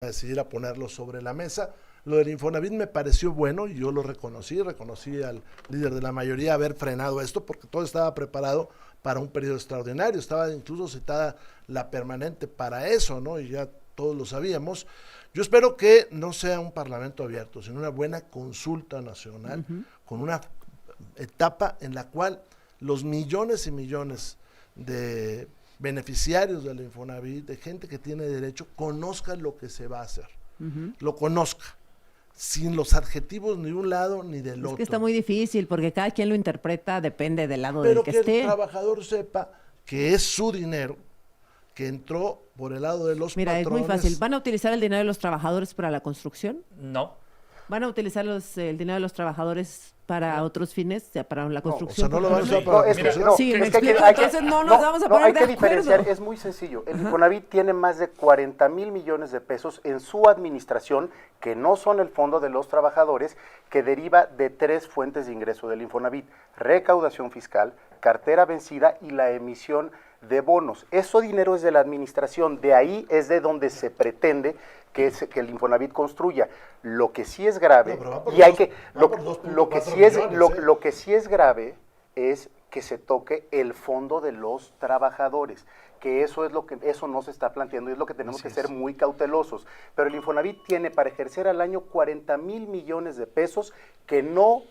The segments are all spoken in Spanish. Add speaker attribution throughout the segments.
Speaker 1: decidir a ponerlo sobre la mesa. Lo del Infonavit me pareció bueno y yo lo reconocí al líder de la mayoría haber frenado esto porque todo estaba preparado para un periodo extraordinario, estaba incluso citada la permanente para eso, ¿no? Y ya todos lo sabíamos. Yo espero que no sea un parlamento abierto, sino una buena consulta nacional, con una etapa en la cual los millones y millones de beneficiarios del Infonavit, de gente que tiene derecho, conozcan lo que se va a hacer, lo conozca, sin los adjetivos ni de un lado ni del otro.
Speaker 2: Es que está muy difícil porque cada quien lo interpreta, depende del lado
Speaker 1: Pero
Speaker 2: del que esté.
Speaker 1: el trabajador sepa que es su dinero, que entró por el lado de los patrones.
Speaker 2: Es muy fácil. ¿Van a utilizar el dinero de los trabajadores para la construcción?
Speaker 3: No.
Speaker 2: ¿Van a utilizar el dinero de los trabajadores para otros fines, o sea, para la construcción?
Speaker 1: No lo van a usar para la construcción.
Speaker 2: Sí, me explico, entonces no nos vamos a poner de acuerdo.
Speaker 4: Diferenciar, es muy sencillo. El Infonavit tiene más de 40,000 millones de pesos en su administración, que no son el fondo de los trabajadores, que deriva de 3 fuentes de ingreso del Infonavit: recaudación fiscal, cartera vencida y la emisión de bonos. Eso dinero es de la administración, de ahí es de donde se pretende que el Infonavit construya. Lo que sí es grave, lo que sí es grave es que se toque el fondo de los trabajadores, que eso no se está planteando y es lo que tenemos que ser muy cautelosos. Pero el Infonavit tiene para ejercer al año 40,000 millones de pesos que no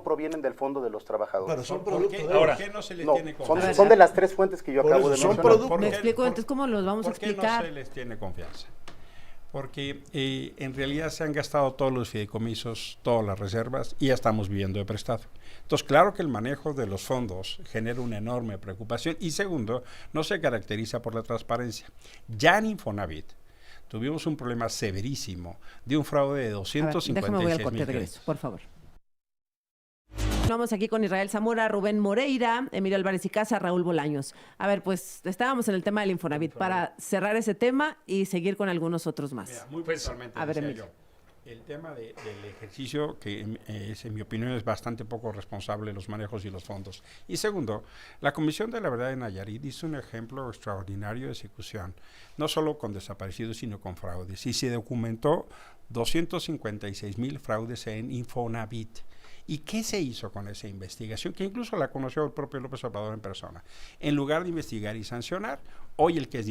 Speaker 4: provienen del fondo de los trabajadores.
Speaker 1: Pero son productos.
Speaker 5: ¿Por qué no se les tiene confianza?
Speaker 4: Son de las 3 fuentes que yo acabo de mencionar.
Speaker 2: Me explico, entonces, ¿cómo los vamos a explicar?
Speaker 5: ¿Por qué no se les tiene confianza? Porque en realidad se han gastado todos los fideicomisos, todas las reservas y ya estamos viviendo de prestado. Entonces, claro que el manejo de los fondos genera una enorme preocupación y segundo, no se caracteriza por la transparencia. Ya en Infonavit tuvimos un problema severísimo de un fraude de 256
Speaker 2: déjame voy al corte de
Speaker 5: millones.
Speaker 2: regreso, por favor. Vamos aquí con Israel Zamora, Rubén Moreira, Emilio Álvarez y Casa, Raúl Bolaños. A ver, pues estábamos en el tema del Infonavit para cerrar ese tema y seguir con algunos otros más.
Speaker 5: Mira, muy puntualmente,
Speaker 2: a ver, Emilio.
Speaker 5: El tema del ejercicio, que en mi opinión es bastante poco responsable los manejos y los fondos. Y segundo, la Comisión de la Verdad de Nayarit hizo un ejemplo extraordinario de ejecución, no solo con desaparecidos, sino con fraudes. Y se documentó 256,000 fraudes en Infonavit. ¿Y qué se hizo con esa investigación? Que incluso la conoció el propio López Obrador en persona. En lugar de investigar y sancionar, hoy el que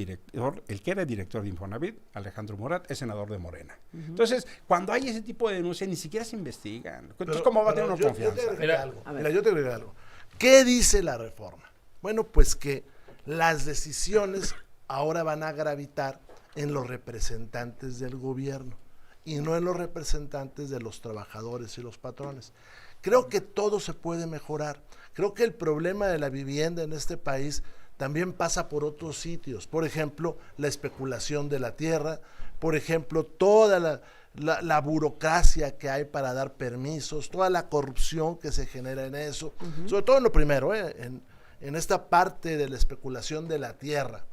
Speaker 5: era director de Infonavit, Alejandro Murat, es senador de Morena. Entonces, cuando hay ese tipo de denuncias, ni siquiera se investigan. Entonces, ¿cómo va a tener una confianza?
Speaker 1: Yo te agregué algo. ¿Qué dice la reforma? Bueno, pues que las decisiones ahora van a gravitar en los representantes del gobierno y no en los representantes de los trabajadores y los patrones. Creo que todo se puede mejorar. Creo que el problema de la vivienda en este país también pasa por otros sitios. Por ejemplo, la especulación de la tierra, por ejemplo, toda la burocracia que hay para dar permisos, toda la corrupción que se genera en eso, sobre todo en lo primero, en esta parte de la especulación de la tierra.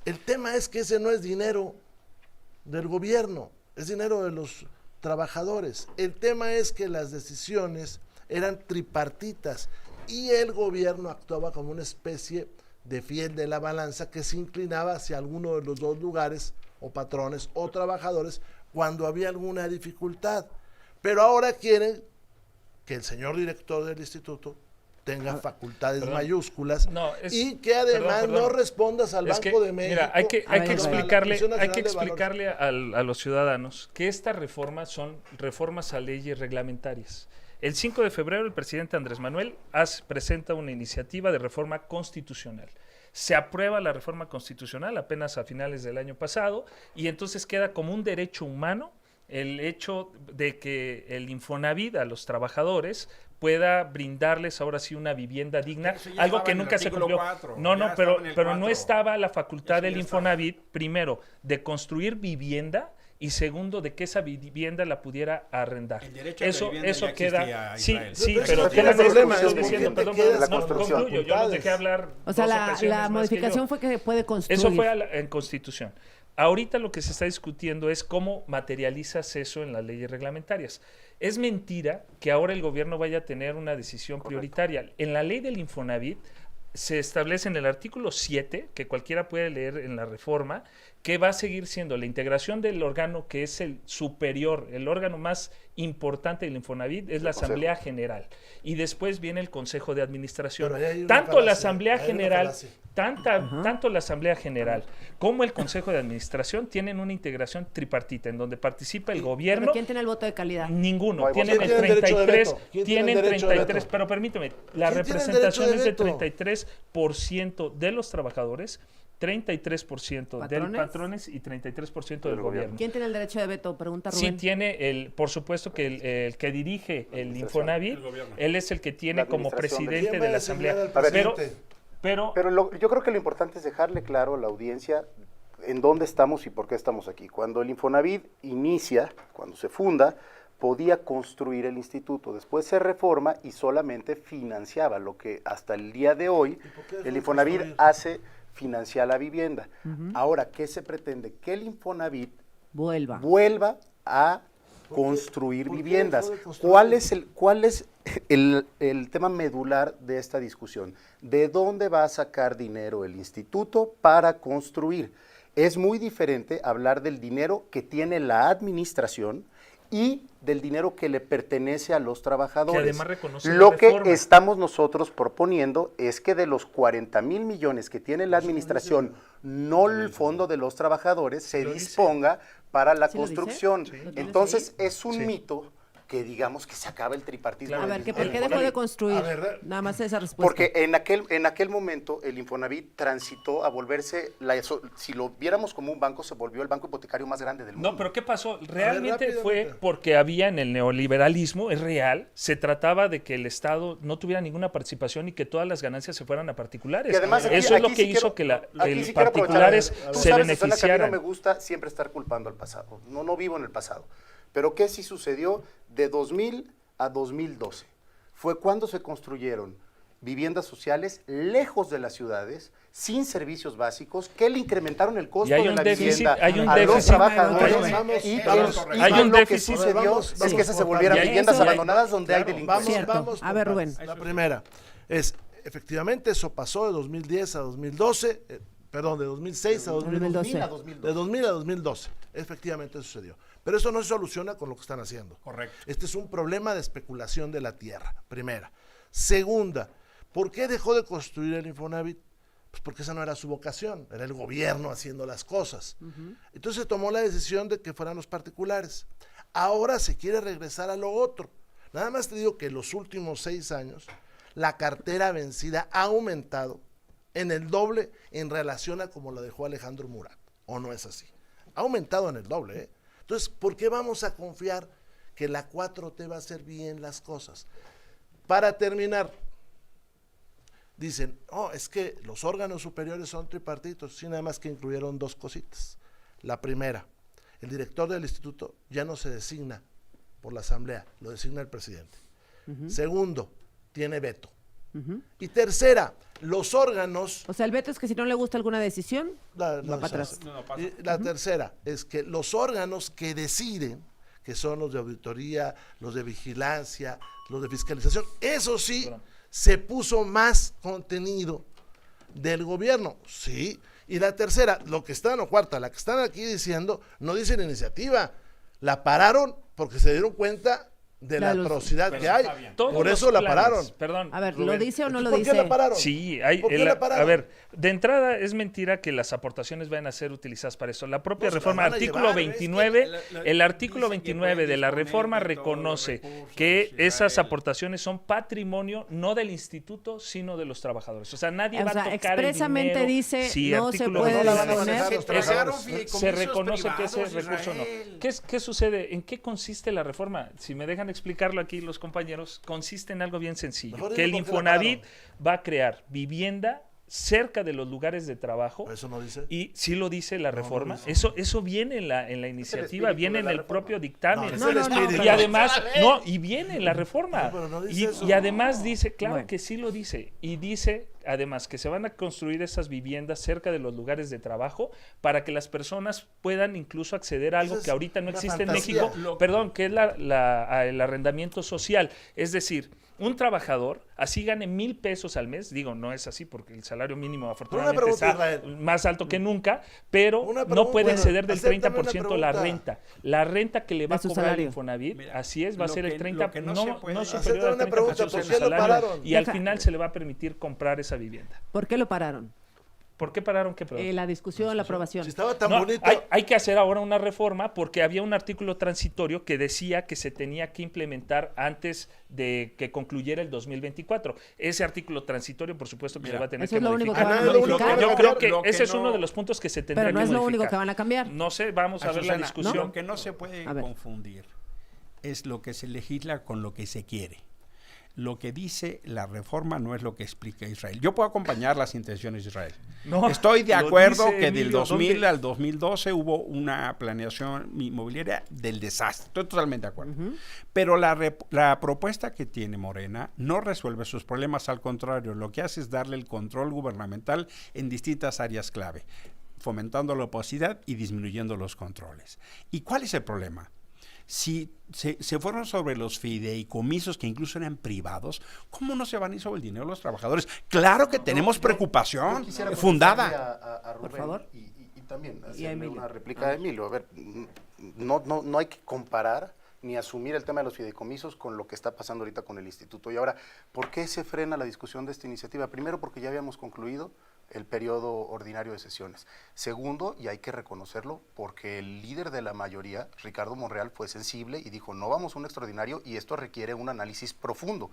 Speaker 1: El tema es que ese no es dinero del gobierno, es dinero de los trabajadores. El tema es que las decisiones eran tripartitas y el gobierno actuaba como una especie de fiel de la balanza que se inclinaba hacia alguno de los dos lugares, o patrones o trabajadores, cuando había alguna dificultad. Pero ahora quieren que el señor director del instituto tenga facultades mayúsculas y que además no respondas al Banco de México.
Speaker 3: Mira, hay que explicarle a los ciudadanos que estas reformas son reformas a leyes reglamentarias. El 5 de febrero el presidente Andrés Manuel presenta una iniciativa de reforma constitucional. Se aprueba la reforma constitucional apenas a finales del año pasado y entonces queda como un derecho humano el hecho de que el Infonavit a los trabajadores pueda brindarles ahora sí una vivienda digna, algo que nunca se cumplió. Pero no estaba la facultad del Infonavit, primero, de construir vivienda y segundo, de que esa vivienda la pudiera arrendar.
Speaker 5: El derecho a la vivienda
Speaker 3: eso
Speaker 5: ya
Speaker 3: queda.
Speaker 5: Israel.
Speaker 3: Sí,
Speaker 4: pero
Speaker 3: ¿qué
Speaker 4: problema?
Speaker 3: concluyo, yo los dejé hablar.
Speaker 2: O sea, la modificación fue que puede construir.
Speaker 3: Eso fue en Constitución. Ahorita lo que se está discutiendo es cómo materializas eso en las leyes reglamentarias. Es mentira que ahora el gobierno vaya a tener una decisión prioritaria. En la ley del Infonavit se establece en el artículo 7, que cualquiera puede leer en la reforma, que va a seguir siendo la integración del órgano que es el superior, el órgano más importante del Infonavit es la Asamblea General. Y después viene el Consejo de Administración. Tanto la Asamblea General, tanto la Asamblea General como el Consejo de Administración tienen una integración tripartita en donde participa el gobierno.
Speaker 2: ¿Pero quién tiene el voto de calidad?
Speaker 3: Ninguno.
Speaker 1: No,
Speaker 3: tienen el 33, tienen 33, pero permíteme, la
Speaker 1: ¿Quién tiene
Speaker 3: representación es
Speaker 1: derecho
Speaker 3: de
Speaker 1: de veto?
Speaker 3: 33% de los trabajadores, 33% del
Speaker 2: ¿Patrones?
Speaker 3: patrones y 33% del gobierno.
Speaker 2: ¿Quién tiene el derecho de veto? Pregunta Rubén.
Speaker 3: Sí tiene por supuesto que el que dirige el Infonavit, él es el que tiene
Speaker 4: La
Speaker 3: como
Speaker 4: administración
Speaker 3: presidente
Speaker 1: ¿Quién va
Speaker 3: de
Speaker 1: a
Speaker 3: la
Speaker 1: designar
Speaker 3: Asamblea.
Speaker 1: al presidente?
Speaker 3: Pero
Speaker 4: Yo creo que lo importante es dejarle claro a la audiencia en dónde estamos y por qué estamos aquí. Cuando el Infonavit inicia, cuando se funda, podía construir el instituto. Después se reforma y solamente financiaba, lo que hasta el día de hoy el Infonavit
Speaker 1: construir?
Speaker 4: hace financiar la vivienda. Ahora, ¿qué se pretende? Que el Infonavit vuelva a construir
Speaker 1: ¿Por qué
Speaker 4: viviendas.
Speaker 1: dejó de construir?
Speaker 4: ¿Cuál es el tema medular de esta discusión? ¿De dónde va a sacar dinero el instituto para construir? Es muy diferente hablar del dinero que tiene la administración y del dinero que le pertenece a los trabajadores.
Speaker 3: Que además reconoce la
Speaker 4: Lo que
Speaker 3: reforma.
Speaker 4: estamos nosotros proponiendo es que de los 40,000 millones que tiene la administración, no el fondo de los trabajadores, se disponga para la
Speaker 2: ¿Sí lo dice?
Speaker 4: construcción.
Speaker 2: ¿Lo tienes
Speaker 4: Entonces
Speaker 2: ahí?
Speaker 4: es un mito que digamos que se acaba el tripartismo.
Speaker 2: A
Speaker 4: del
Speaker 2: ver, ¿por qué
Speaker 4: Infonavit.
Speaker 2: dejó de construir?
Speaker 1: A ver,
Speaker 2: Nada más esa respuesta.
Speaker 4: Porque en aquel momento el Infonavit transitó a volverse, si lo viéramos como un banco, se volvió el banco hipotecario más grande del mundo.
Speaker 3: no, pero ¿qué pasó? Realmente
Speaker 1: rápidamente.
Speaker 3: fue porque había en el neoliberalismo, es real, se trataba de que el Estado no tuviera ninguna participación y que todas las ganancias se fueran a particulares.
Speaker 4: Y además
Speaker 3: Eso es lo que hizo que los particulares
Speaker 4: Tú
Speaker 3: se
Speaker 4: sabes, Susana, que a mí
Speaker 3: beneficiaran.
Speaker 4: no me gusta siempre estar culpando al pasado. No vivo en el pasado. Pero ¿qué sí sucedió de 2000 a 2012? Fue cuando se construyeron viviendas sociales lejos de las ciudades, sin servicios básicos, que le incrementaron el costo
Speaker 3: Y hay
Speaker 4: de
Speaker 3: un
Speaker 4: la
Speaker 3: déficit-
Speaker 4: vivienda
Speaker 3: hay un
Speaker 4: a los
Speaker 3: déficit-
Speaker 4: trabajadores.
Speaker 3: Hay un
Speaker 4: lo que
Speaker 3: déficit-
Speaker 4: sucedió
Speaker 1: Vamos,
Speaker 4: es que se
Speaker 1: vamos,
Speaker 4: volvieran
Speaker 3: y hay-
Speaker 4: viviendas
Speaker 3: eso-
Speaker 4: abandonadas donde hay
Speaker 1: Claro,
Speaker 4: delincuencia.
Speaker 2: Cierto.
Speaker 1: Vamos
Speaker 2: A ver,
Speaker 1: por
Speaker 2: Rubén.
Speaker 1: partes. La primera es, efectivamente, eso pasó de 2010 a 2012, perdón, de 2006 a 2012.
Speaker 2: 2012.
Speaker 1: De 2000 a 2012. Efectivamente eso sucedió. Pero eso no se soluciona con lo que están haciendo.
Speaker 5: Correcto.
Speaker 1: Este es un problema de especulación de la tierra, primera. Segunda, ¿por qué dejó de construir el Infonavit? Pues porque esa no era su vocación, era el gobierno haciendo las cosas. Entonces se tomó la decisión de que fueran los particulares. Ahora se quiere regresar a lo otro. Nada más te digo que en los últimos 6 años la cartera vencida ha aumentado en el doble en relación a como la dejó Alejandro Murat. ¿O no es así? Ha aumentado en el doble, ¿eh? Entonces, ¿por qué vamos a confiar que la 4T va a hacer bien las cosas? Para terminar, dicen, es que los órganos superiores son tripartitos, sí, nada más que incluyeron 2 cositas. La primera, el director del instituto ya no se designa por la asamblea, lo designa el presidente. Segundo, tiene veto. Y tercera, los órganos...
Speaker 2: O sea, el veto es que si no le gusta alguna decisión,
Speaker 1: La
Speaker 2: va para atrás.
Speaker 1: Y la tercera es que los órganos que deciden, que son los de auditoría, los de vigilancia, los de fiscalización, eso sí, se puso más contenido del gobierno, sí. Y la tercera, lo que están, o cuarta, la que están aquí diciendo, no dicen iniciativa, la pararon porque se dieron cuenta de la
Speaker 2: Claro,
Speaker 1: atrocidad que hay.
Speaker 3: Todos
Speaker 1: Por
Speaker 3: los
Speaker 1: eso la
Speaker 3: planes,
Speaker 1: pararon.
Speaker 3: Perdón.
Speaker 2: A ver, ¿lo
Speaker 3: Rubén.
Speaker 2: dice o no lo
Speaker 1: ¿Por
Speaker 2: dice?
Speaker 1: qué la pararon?
Speaker 3: Sí, hay,
Speaker 1: ¿Por qué la pararon?
Speaker 3: a ver, de entrada es mentira que las aportaciones vayan a ser utilizadas para eso. La propia
Speaker 1: No, se
Speaker 3: reforma,
Speaker 1: las van a
Speaker 3: artículo
Speaker 1: llevar,
Speaker 3: 29,
Speaker 5: es que
Speaker 3: el artículo
Speaker 5: dicen que
Speaker 3: 29
Speaker 5: pueden
Speaker 3: de la
Speaker 5: disponer
Speaker 3: reforma
Speaker 5: de todos los
Speaker 3: reconoce
Speaker 5: recursos,
Speaker 3: que esas
Speaker 5: Israel.
Speaker 3: aportaciones son patrimonio no del instituto, sino de los trabajadores. O sea, nadie
Speaker 2: O
Speaker 3: va
Speaker 2: sea,
Speaker 3: a tocar
Speaker 2: expresamente
Speaker 3: el dinero.
Speaker 2: dice,
Speaker 3: Sí,
Speaker 2: no se
Speaker 3: artículo
Speaker 2: puede
Speaker 1: No la van a
Speaker 3: 29.
Speaker 1: manejar los
Speaker 5: Crearon
Speaker 1: trabajadores.
Speaker 5: fideicomisos
Speaker 3: Se reconoce que ese
Speaker 5: privados,
Speaker 3: recurso no.
Speaker 5: Israel.
Speaker 3: ¿Qué sucede? ¿En qué consiste la reforma? Si me dejan explicarlo aquí los compañeros, consiste en algo bien sencillo.
Speaker 1: Mejor
Speaker 3: Que el
Speaker 1: dime por qué la
Speaker 3: Infonavit va a crear vivienda cerca de los lugares de trabajo.
Speaker 1: Eso no dice.
Speaker 3: Y sí lo dice la reforma.
Speaker 1: no dice.
Speaker 3: Eso viene en la iniciativa,
Speaker 4: espíritu
Speaker 3: viene
Speaker 4: de
Speaker 3: en
Speaker 4: la
Speaker 3: el
Speaker 4: reforma.
Speaker 3: propio dictamen.
Speaker 1: No, es el espíritu.
Speaker 3: Y además, no, y viene en la reforma.
Speaker 1: No, pero no dice
Speaker 3: y,
Speaker 1: eso.
Speaker 3: y además dice, claro
Speaker 2: Bueno.
Speaker 3: que sí lo dice. Y dice además que se van a construir esas viviendas cerca de los lugares de trabajo para que las personas puedan incluso acceder a algo que ahorita no existe en México, perdón, que es el arrendamiento social. Es decir, un trabajador, así gane 1,000 pesos al mes, digo, no es así porque el salario mínimo afortunadamente está más alto que nunca, pero no puede exceder del 30% la renta. La renta que le va a cobrar el Infonavit, mira, así es, va a ser el 30%, no superior al 30% del salario, y al final se le va a permitir comprar esa vivienda.
Speaker 2: ¿Por qué lo pararon?
Speaker 3: ¿Por qué pararon qué?
Speaker 2: La discusión, la aprobación.
Speaker 1: Si estaba tan bonito.
Speaker 3: Hay que hacer ahora una reforma porque había un artículo transitorio que decía que se tenía que implementar antes de que concluyera el 2024. Ese artículo transitorio, por supuesto, que se va a tener que modificar. Yo creo que ese es uno de los puntos que se tendría que modificar.
Speaker 2: Pero no es lo único que van a cambiar.
Speaker 3: No sé, vamos a ver la discusión.
Speaker 5: Lo que no se puede confundir es lo que se legisla con lo que se quiere. Lo que dice la reforma no es lo que explica Israel. Yo puedo acompañar las intenciones de Israel. Estoy de acuerdo que Emilio, del 2000 al 2012 hubo una planeación inmobiliaria del desastre. Estoy totalmente de acuerdo. Pero la propuesta que tiene Morena no resuelve sus problemas. Al contrario, lo que hace es darle el control gubernamental en distintas áreas clave, fomentando la opacidad y disminuyendo los controles. ¿Y cuál es el problema? Si se fueron sobre los fideicomisos que incluso eran privados, ¿cómo no se van a ir sobre el dinero de los trabajadores? Claro que tenemos preocupación fundada.
Speaker 4: A Rubén, por favor. Y también hacerle una réplica
Speaker 2: a
Speaker 4: Emilio. A ver, no hay que comparar ni asumir el tema de los fideicomisos con lo que está pasando ahorita con el instituto. Y ahora, ¿por qué se frena la discusión de esta iniciativa? Primero, porque ya habíamos concluido el periodo ordinario de sesiones. Segundo, y hay que reconocerlo, porque el líder de la mayoría, Ricardo Monreal, fue sensible y dijo, no vamos a un extraordinario y esto requiere un análisis profundo.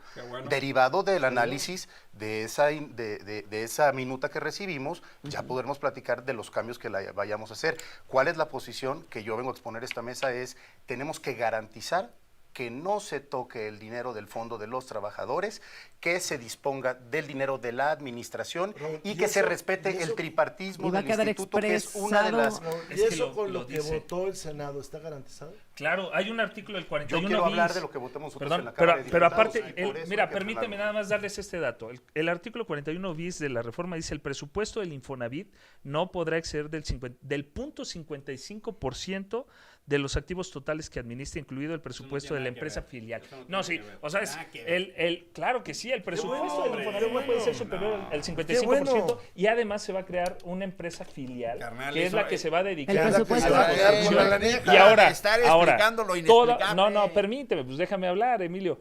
Speaker 4: Derivado del análisis de esa minuta que recibimos, ya podremos platicar de los cambios que vayamos a hacer. ¿Cuál es la posición que yo vengo a exponer esta mesa? Es, tenemos que garantizar que no se toque el dinero del fondo de los trabajadores, que se disponga del dinero de la administración y que se respete el tripartismo del instituto, que es una de las...
Speaker 1: ¿Y eso con lo que votó el Senado está garantizado?
Speaker 3: Claro, hay un artículo del 41
Speaker 4: Yo quiero hablar de lo que votamos nosotros en la Cámara de Diputados.
Speaker 3: Pero aparte, mira, permíteme nada más darles este dato. El artículo 41 bis de la reforma dice, el presupuesto del Infonavit no podrá exceder del 0.55% de los activos totales que administra, incluido el presupuesto de la empresa filial. No, sí, o sea, claro que sí, el presupuesto del Infonavit no puede ser superior al 55%, y además se va a crear una empresa filial, que es la que se va a dedicar a la producción. Y ahora, permíteme, pues déjame hablar, Emilio.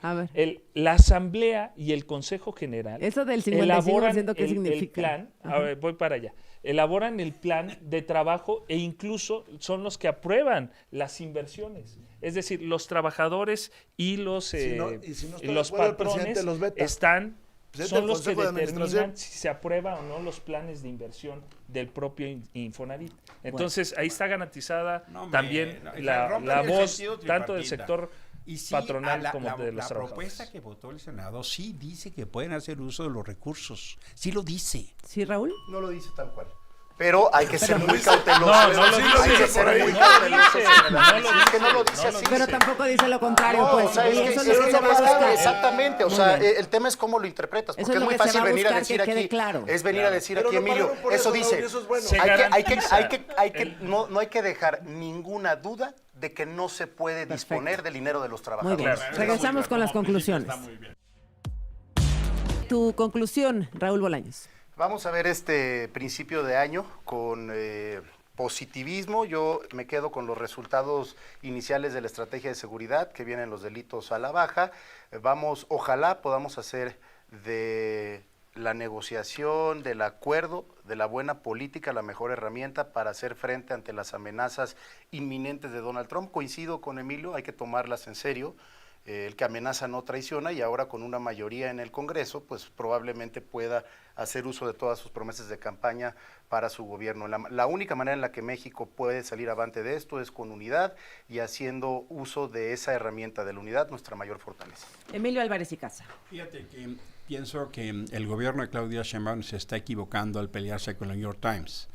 Speaker 3: La Asamblea y el Consejo General
Speaker 2: eso del 55%, ¿qué significa?
Speaker 3: El plan, voy para allá. Elaboran el plan de trabajo e incluso son los que aprueban las inversiones. Es decir, los trabajadores y los patrones son los que determinan si se aprueba o no los planes de inversión del propio Infonavit. Entonces, ahí está garantizada también la voz tanto del sector patronal como de los trabajadores.
Speaker 5: La propuesta que votó el Senado sí dice que pueden hacer uso de los recursos. Sí lo dice.
Speaker 2: ¿Sí, Raúl?
Speaker 4: No lo dice tal cual. Pero hay que ser muy cautelosos.
Speaker 3: No lo dice.
Speaker 4: No lo dice así.
Speaker 2: Pero tampoco dice lo contrario, pues.
Speaker 4: Exactamente. O sea, el tema es cómo lo interpretas. Porque es muy fácil venir a decir aquí. Es venir a decir aquí, Emilio. Eso dice. No hay que dejar ninguna duda de que no se puede disponer del dinero de los trabajadores.
Speaker 2: Muy bien. Regresamos con las conclusiones. Tu conclusión, Raúl Bolaños.
Speaker 4: Vamos a ver este principio de año con positivismo. Yo me quedo con los resultados iniciales de la estrategia de seguridad, que vienen los delitos a la baja. Ojalá podamos hacer de la negociación, del acuerdo, de la buena política, la mejor herramienta para hacer frente ante las amenazas inminentes de Donald Trump. Coincido con Emilio, hay que tomarlas en serio. El que amenaza no traiciona, y ahora con una mayoría en el Congreso, pues probablemente pueda hacer uso de todas sus promesas de campaña para su gobierno. La única manera en la que México puede salir avante de esto es con unidad y haciendo uso de esa herramienta de la unidad, nuestra mayor fortaleza.
Speaker 2: Emilio Álvarez y Casa.
Speaker 5: Fíjate que pienso que el gobierno de Claudia Sheinbaum se está equivocando al pelearse con el New York Times.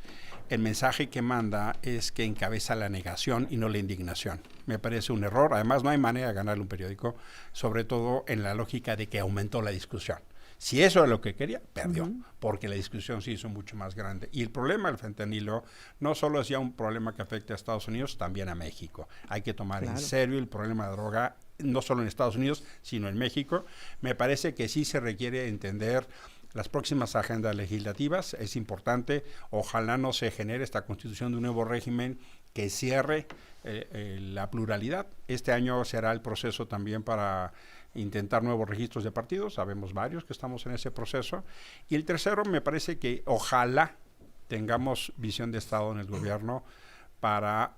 Speaker 5: El mensaje que manda es que encabeza la negación y no la indignación. Me parece un error. Además, no hay manera de ganarle un periódico, sobre todo en la lógica de que aumentó la discusión. Si eso es lo que quería, perdió, porque la discusión se hizo mucho más grande. Y el problema del fentanilo no solo es ya un problema que afecta a Estados Unidos, también a México. Hay que tomar en serio el problema de droga, no solo en Estados Unidos, sino en México. Me parece que sí se requiere entender las próximas agendas legislativas. Es importante, ojalá no se genere esta constitución de un nuevo régimen que cierre la pluralidad. Este año será el proceso también para intentar nuevos registros de partidos, sabemos varios que estamos en ese proceso. Y el tercero, me parece que ojalá tengamos visión de Estado en el gobierno para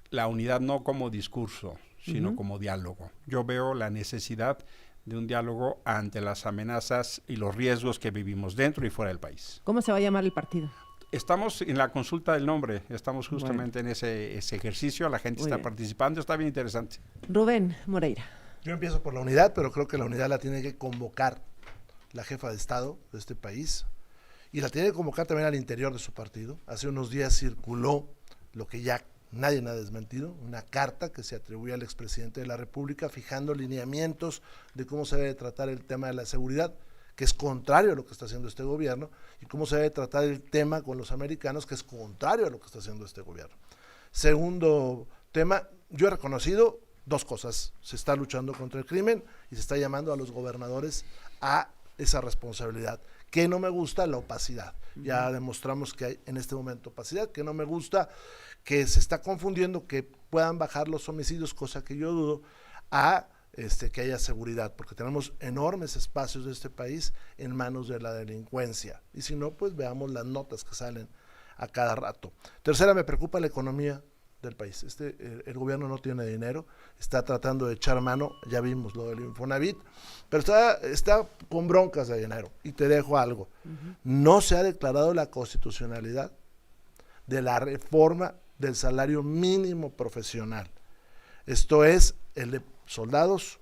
Speaker 5: la unidad, no como discurso, sino como diálogo. Yo veo la necesidad de un diálogo ante las amenazas y los riesgos que vivimos dentro y fuera del país.
Speaker 2: ¿Cómo se va a llamar el partido?
Speaker 5: Estamos en la consulta del nombre, estamos justamente en ese ejercicio, la gente está participando, está bien interesante.
Speaker 2: Rubén Moreira.
Speaker 1: Yo empiezo por la unidad, pero creo que la unidad la tiene que convocar la jefa de Estado de este país y la tiene que convocar también al interior de su partido. Hace unos días circuló lo que ya nadie ha desmentido, una carta que se atribuye al expresidente de la República fijando lineamientos de cómo se debe tratar el tema de la seguridad, que es contrario a lo que está haciendo este gobierno, y cómo se debe tratar el tema con los americanos, que es contrario a lo que está haciendo este gobierno. Segundo tema, yo he reconocido dos cosas: se está luchando contra el crimen y se está llamando a los gobernadores a esa responsabilidad. Que no me gusta la opacidad, ya demostramos que hay en este momento opacidad. Que no me gusta que se está confundiendo que puedan bajar los homicidios, cosa que yo dudo, a que haya seguridad, porque tenemos enormes espacios de este país en manos de la delincuencia, y si no, pues veamos las notas que salen a cada rato. Tercera, me preocupa la economía del país. El gobierno no tiene dinero, está tratando de echar mano, ya vimos lo del Infonavit, pero está con broncas de dinero. Y te dejo algo, no se ha declarado la constitucionalidad de la reforma del salario mínimo profesional. Esto es el de soldados,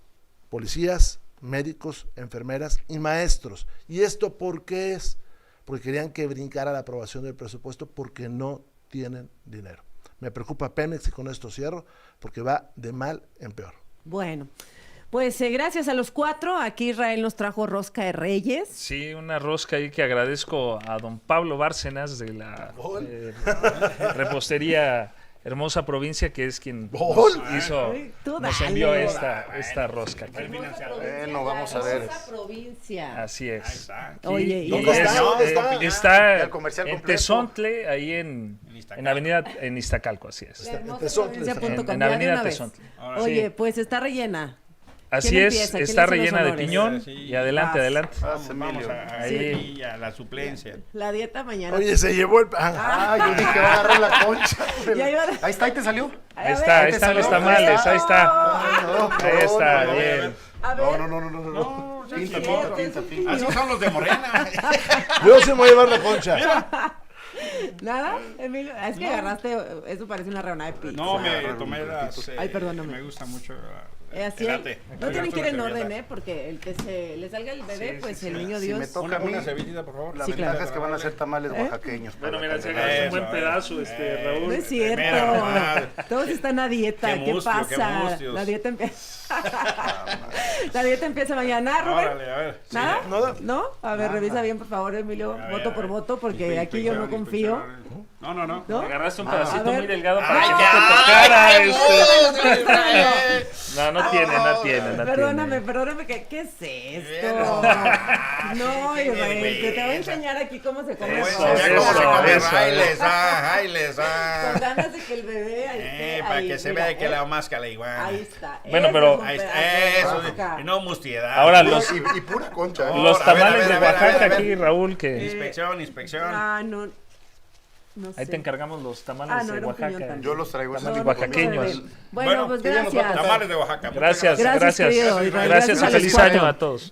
Speaker 1: policías, médicos, enfermeras y maestros. ¿Y esto por qué es? Porque querían que brincara la aprobación del presupuesto porque no tienen dinero. Me preocupa Pemex y con esto cierro, porque va de mal en peor.
Speaker 2: Bueno, pues gracias a los cuatro. Aquí Israel nos trajo rosca de Reyes.
Speaker 3: Sí, una rosca ahí que agradezco a don Pablo Bárcenas de la repostería Hermosa Provincia, que es quien nos envió esta rosca.
Speaker 4: Bueno, vamos a ver.
Speaker 2: Hermosa Provincia.
Speaker 3: Así es.
Speaker 2: Oye, y
Speaker 3: está en Tezontle, ahí en Avenida, en Iztacalco, así es. En Avenida Tezontle.
Speaker 2: Oye, pues está rellena.
Speaker 3: Así es, está rellena de piñón y adelante.
Speaker 5: Vamos ahí a la suplencia.
Speaker 2: La dieta mañana.
Speaker 1: Oye, se llevó el...
Speaker 4: yo dije, va a agarrar la concha. Ahí está, ahí te salió.
Speaker 3: Ahí están los tamales, ahí está. Ahí está, bien.
Speaker 4: No. Pinta.
Speaker 5: Así son los de Morena.
Speaker 1: Yo sí me voy a llevar la concha.
Speaker 2: ¿Nada, Emilio? Es que agarraste, eso parece una rebanada de pizza.
Speaker 5: No, me tomé las...
Speaker 2: Ay, perdóname.
Speaker 5: Me gusta mucho...
Speaker 2: Así no tienen que ir en orden, porque el que se le salga el bebé, el niño Dios.
Speaker 4: Si me toca a mí,
Speaker 5: una servilleta, por favor.
Speaker 4: La ventaja es que van a ser tamales oaxaqueños.
Speaker 3: Bueno, mira, se agarraste un buen pedazo, Raúl.
Speaker 2: No es cierto. Todos están a dieta. ¿Qué pasa? La dieta empieza. La dieta empieza mañana, Rubén.
Speaker 5: Órale, a ver.
Speaker 2: ¿Nada? ¿No? A ver, revisa bien, por favor, Emilio, voto por voto, porque aquí yo no confío.
Speaker 5: No.
Speaker 3: Agarraste un pedacito muy delgado para que no te tocara. No tiene.
Speaker 2: Perdóname, ¿qué es esto? No, Israel, te voy a enseñar aquí cómo se come. Con ganas de que el bebé
Speaker 5: para que se vea que la máscara igual.
Speaker 2: Ahí está.
Speaker 3: Bueno, pero
Speaker 5: eso, no mustiedad.
Speaker 3: Ahora
Speaker 4: y pura concha.
Speaker 3: Los tamales de Oaxaca aquí, Raúl, que
Speaker 5: Inspección.
Speaker 2: No sé.
Speaker 3: ahí te encargamos los tamales de Oaxaca.
Speaker 4: Yo los traigo.
Speaker 3: Tamales oaxaqueños.
Speaker 2: Bueno, pues gracias.
Speaker 5: Tamales de Oaxaca.
Speaker 3: Gracias
Speaker 2: querido Israel.
Speaker 3: y feliz año a todos.